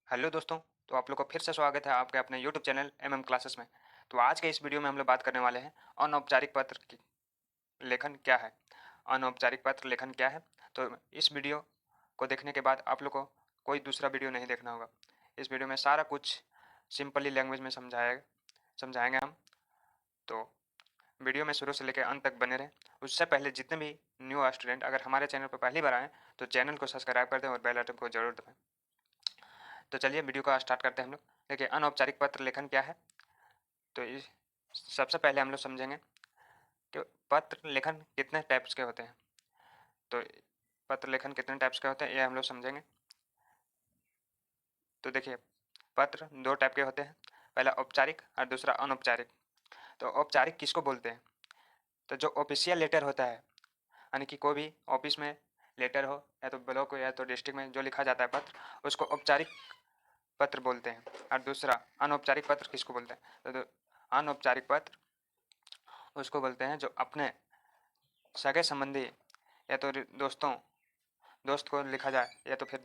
Hello दोस्तों। तो आप लोग का फिर से स्वागत है आपके अपने यूट्यूब चैनल क्लासेस में। तो आज के इस वीडियो में हम लोग बात करने वाले हैं अनौपचारिक पत्र की लेखन क्या है। अनौपचारिक पत्र लेखन क्या है। तो इस वीडियो को देखने के बाद आप लोग को कोई दूसरा वीडियो नहीं देखना होगा। इस वीडियो में सारा कुछ सिंपली लैंग्वेज में समझाएंगे हम। तो वीडियो में शुरू से लेकर अंत तक बने रहें। उससे पहले जितने भी न्यू स्टूडेंट अगर हमारे चैनल पर पहली बार आएँ तो चैनल को सब्सक्राइब कर दें और बेल आइकन को जरूर दबाएं। तो चलिए वीडियो को स्टार्ट करते हैं हम लोग। देखिए अनौपचारिक पत्र लेखन क्या है। तो इस सबसे पहले हम लोग समझेंगे कि पत्र लेखन कितने टाइप्स के होते हैं। तो पत्र लेखन कितने टाइप्स के होते हैं ये हम लोग समझेंगे। तो देखिए पत्र दो टाइप के होते हैं, पहला औपचारिक और दूसरा अनौपचारिक। तो औपचारिक किसको बोलते हैं? तो जो ऑफिशियल लेटर होता है, यानी कि कोई भी ऑफिस में लेटर हो या तो ब्लॉक हो या तो डिस्ट्रिक्ट में जो लिखा जाता है पत्र, उसको औपचारिक पत्र बोलते हैं। और दूसरा अनौपचारिक पत्र किसको बोलते हैं? तो अनौपचारिक पत्र उसको बोलते हैं जो अपने सगे संबंधी या तो दोस्त को लिखा जाए या तो फिर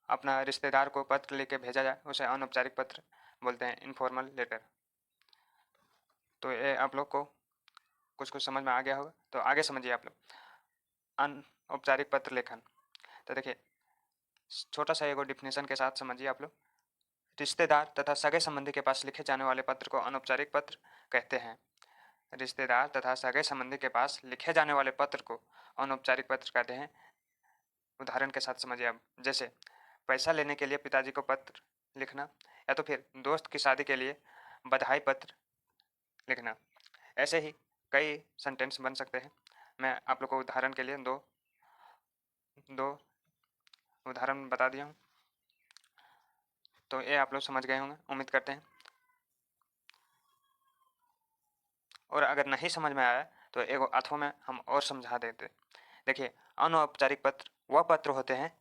अपना रिश्तेदार को पत्र लिख के भेजा जाए, उसे अनौपचारिक पत्र बोलते हैं, इनफॉर्मल लेटर। तो ये आप लोग को कुछ कुछ समझ में आ गया होगा। तो आगे समझिए आप लोग अनौपचारिक पत्र लेखन। तो देखिए छोटा सा एगो डिफिनेशन के साथ समझिए आप लोग। रिश्तेदार तथा सगे संबंधी के पास लिखे जाने वाले पत्र को अनौपचारिक पत्र कहते हैं। रिश्तेदार तथा सगे संबंधी के पास लिखे जाने वाले पत्र को अनौपचारिक पत्र कहते हैं। उदाहरण के साथ समझिए आप, जैसे पैसा लेने के लिए पिताजी को पत्र लिखना या तो फिर दोस्त की शादी के लिए बधाई पत्र लिखना। ऐसे ही कई सेंटेंस बन सकते हैं। मैं आप लोग को उदाहरण के लिए दो दो उदाहरण बता दिया हूँ। तो ये आप लोग समझ गए होंगे, उम्मीद करते हैं। और अगर नहीं समझ में आया तो एगो अथवा में हम और समझा देते। देखिए अनौपचारिक पत्र वह पत्र होते हैं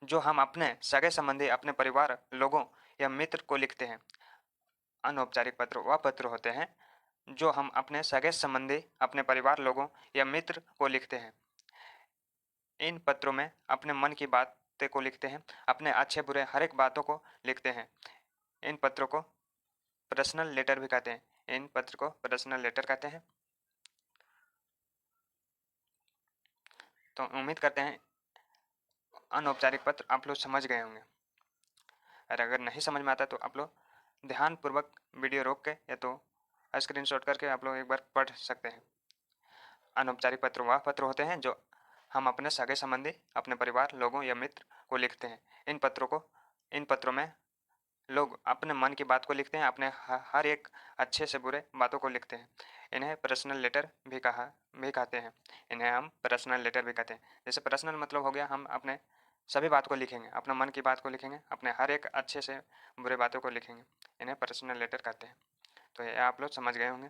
जो हम अपने सगे संबंधी, अपने परिवार लोगों या मित्र को लिखते हैं। अनौपचारिक पत्र वह पत्र होते हैं जो हम अपने सगे संबंधी, अपने परिवार लोगों या मित्र को लिखते हैं। इन पत्रों में अपने मन की बातें को लिखते हैं, अपने अच्छे बुरे हर एक बातों को लिखते हैं। इन पत्रों को पर्सनल लेटर भी कहते हैं। इन पत्र को पर्सनल लेटर कहते हैं। तो उम्मीद करते हैं अनौपचारिक पत्र आप लोग समझ गए होंगे। और अगर नहीं समझ में आता तो आप लोग ध्यानपूर्वक वीडियो रोक के या तो स्क्रीनशॉट करके आप लोग एक बार पढ़ सकते हैं। अनौपचारिक पत्र वह पत्र होते हैं जो हम अपने सगे संबंधी, अपने परिवार लोगों या मित्र को लिखते हैं। इन पत्रों में लोग अपने मन की बात को लिखते हैं, अपने हर एक अच्छे से बुरे बातों को लिखते हैं। इन्हें पर्सनल लेटर भी कहते हैं। इन्हें हम पर्सनल लेटर भी कहते हैं। जैसे पर्सनल मतलब हो गया हम अपने सभी बात को लिखेंगे, अपना मन की बात को लिखेंगे, अपने हर एक अच्छे से बुरे बातों को लिखेंगे। इन्हें पर्सनल लेटर कहते हैं। तो ये आप लोग समझ गए होंगे।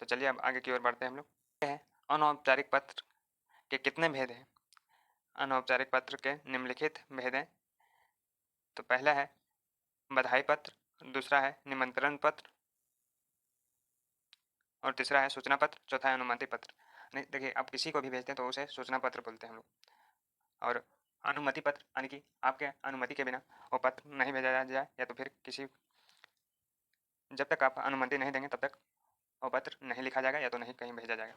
तो चलिए अब आगे की ओर बढ़ते हैं हम लोग। ये है अनौपचारिक पत्र के कितने भेद हैं। अनौपचारिक पत्र के निम्नलिखित भेद हैं। तो पहला है बधाई पत्र, दूसरा है निमंत्रण पत्र और तीसरा है सूचना पत्र, चौथा है अनुमति पत्र। नहीं देखिए आप किसी को भी भेजते हैं तो उसे सूचना पत्र बोलते हैं हम लोग। और अनुमति पत्र यानी कि आपके अनुमति के बिना वो पत्र नहीं भेजा जाए या तो फिर किसी, जब तक आप अनुमति नहीं देंगे तब तक वो पत्र नहीं लिखा जाएगा या तो नहीं कहीं भेजा जाएगा।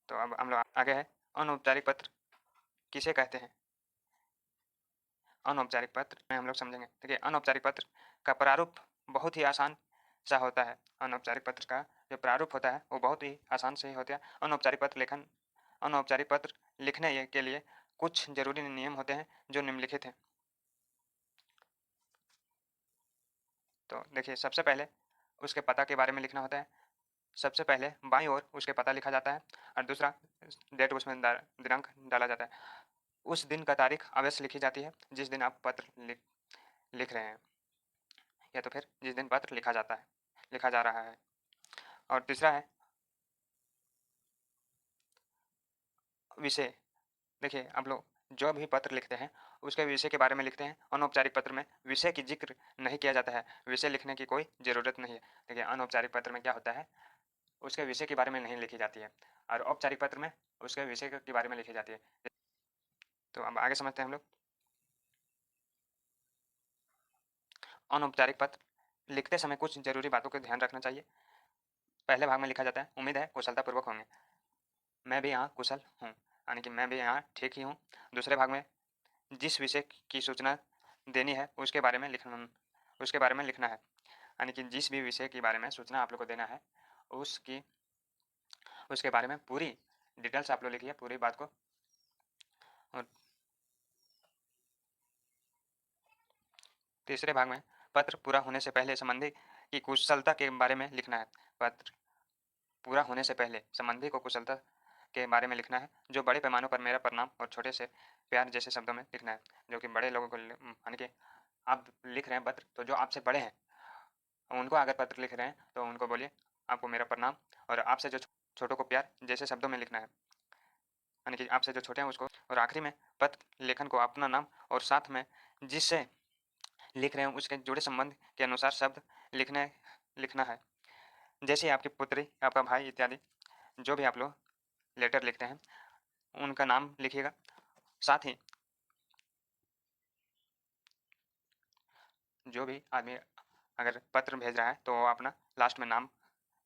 तो अब हम लोग आगे है अनौपचारिक पत्र किसे कहते हैं। अनौपचारिक पत्र में हम लोग समझेंगे। देखिए अनौपचारिक पत्र का प्रारूप बहुत ही आसान सा होता है। अनौपचारिक पत्र का जो प्रारूप होता है वो बहुत ही आसान से ही होता है। अनौपचारिक पत्र लिखने के लिए कुछ जरूरी नियम होते हैं जो निम्नलिखित हैं। तो देखिए सबसे पहले उसके पता के बारे में लिखना होता है। सबसे पहले बाईं ओर उसके पता लिखा जाता है और दूसरा डेट, उसमें दिनांक डाला जाता है। उस दिन का तारीख अवश्य लिखी जाती है जिस दिन आप पत्र लिख रहे हैं या तो फिर जिस दिन पत्र लिखा जा रहा है। और तीसरा है विषय। देखिए आप लोग जो भी पत्र लिखते हैं उसके विषय के बारे में लिखते हैं। अनौपचारिक पत्र में विषय की जिक्र नहीं किया जाता है, विषय लिखने की कोई ज़रूरत नहीं है। देखिए अनौपचारिक पत्र में क्या होता है, उसके विषय के बारे में नहीं लिखी जाती है और औपचारिक पत्र में उसके विषय के बारे में लिखी जाती है। तो अब आगे समझते हैं हम लोग। अनौपचारिक पत्र लिखते समय कुछ ज़रूरी बातों का ध्यान रखना चाहिए। पहले भाग में लिखा जाता है, उम्मीद है कुशलतापूर्वक होंगे। मैं भी यहाँ कुशल हूँ, यानी कि मैं भी यहाँ ठीक ही हूँ। दूसरे भाग में जिस विषय की सूचना देनी है उसके बारे में लिखना है, यानी कि जिस भी विषय के बारे में सूचना आप लोग को देना है उसकी उसके बारे में पूरी डिटेल्स आप लोग लिखिए, पूरी बात को। और तीसरे भाग में पत्र पूरा होने से पहले संबंधी की कुशलता के बारे में लिखना है। पत्र पूरा होने से पहले संबंधी को कुशलता के बारे में लिखना है, जो बड़े पैमानों पर मेरा प्रणाम और छोटे से प्यार जैसे शब्दों में लिखना है, जो कि बड़े लोगों को यानी कि आप लिख रहे हैं पत्र, तो जो आपसे बड़े हैं उनको अगर पत्र लिख रहे हैं तो उनको बोलिए आपको मेरा प्रणाम, और आपसे जो छोटों को प्यार जैसे शब्दों में लिखना है, यानी कि आपसे जो छोटे हैं उसको। और आखिरी में पत्र लेखन को अपना नाम और साथ में जिससे लिख रहे हैं उसके जुड़े संबंध के अनुसार शब्द लिखना है, जैसे आपकी पुत्री, आपका भाई इत्यादि। जो भी आप लोग लेटर लिखते हैं उनका नाम लिखिएगा। साथ ही जो भी आदमी अगर पत्र भेज रहा है तो वो अपना लास्ट में नाम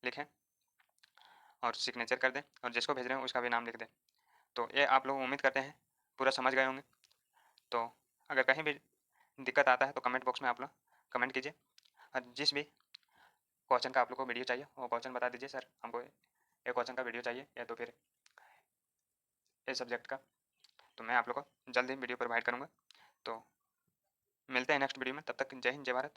लिखें और सिग्नेचर कर दें, और जिसको भेज रहे हैं उसका भी नाम लिख दें। तो ये आप लोग उम्मीद करते हैं पूरा समझ गए होंगे। तो अगर कहीं भी दिक्कत आता है तो कमेंट बॉक्स में आप लोग कमेंट कीजिए, और जिस भी क्वेश्चन का आप लोग को वीडियो चाहिए वो क्वेश्चन बता दीजिए, सर हमको ये क्वेश्चन का वीडियो चाहिए या तो फिर ये सब्जेक्ट का, तो मैं आप लोग को जल्द ही वीडियो प्रोवाइड करूँगा। तो मिलते हैं नेक्स्ट वीडियो में, तब तक जय हिंद, जय भारत।